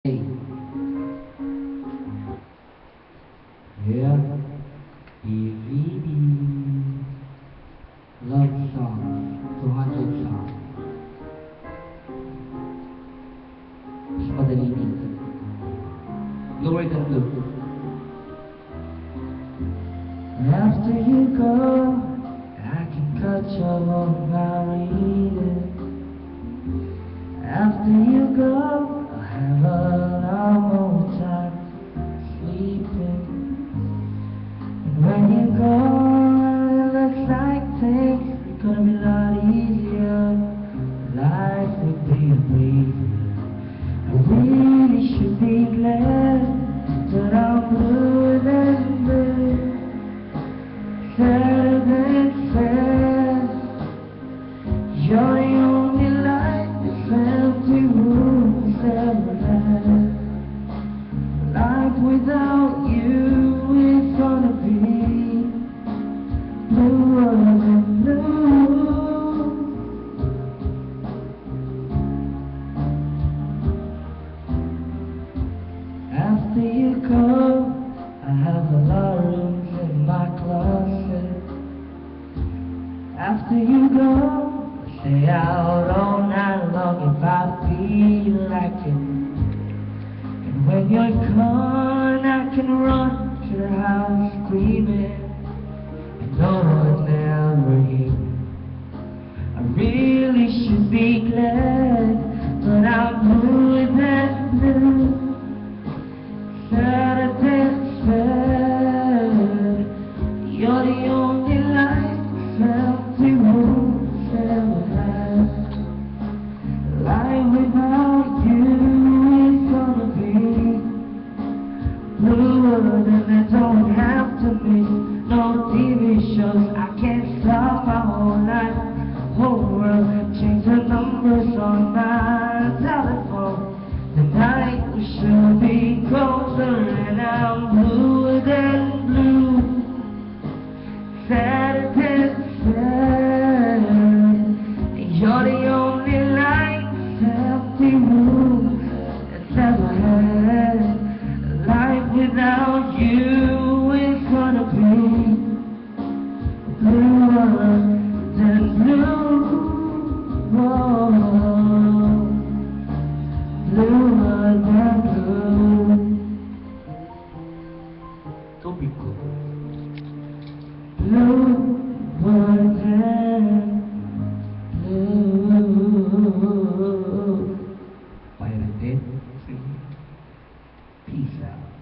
Hey, yeah, DVD love song, 200 songs. Mas madali dito. Lower than blue. After you go, I can cut your off my reading. After you go, I'll have a lot more time sleeping. And when you go, it looks like things are gonna be a lot easier. Life would be a breeze. I really should be glad that I'm bluer than blue, sadder than sad. You're the only light this empty room has ever had. Life without you is gonna be bluer than blue. After you go, I have a lot of rooms in my closet. After you go, I stay out all night long if I feel like it. And when you're gone, I can run to the house screaming, and no one ever hears. I really should be glad, but I'm blue than blue, sadder than sad. You're the only light this empty room's ever had. Life without you is gonna be bluer than it don't have to be. No TV shows, I can't stop my whole life. Whole world, change the numbers on my telephone. The night will sure be closer, and I'm bluer than blue, sadder than sad. You're the only light this empty room has ever had. Life without you is gonna be bluer than blue. Whoa. Bluer than blue. Tópico. Bluer than blue. Peace out.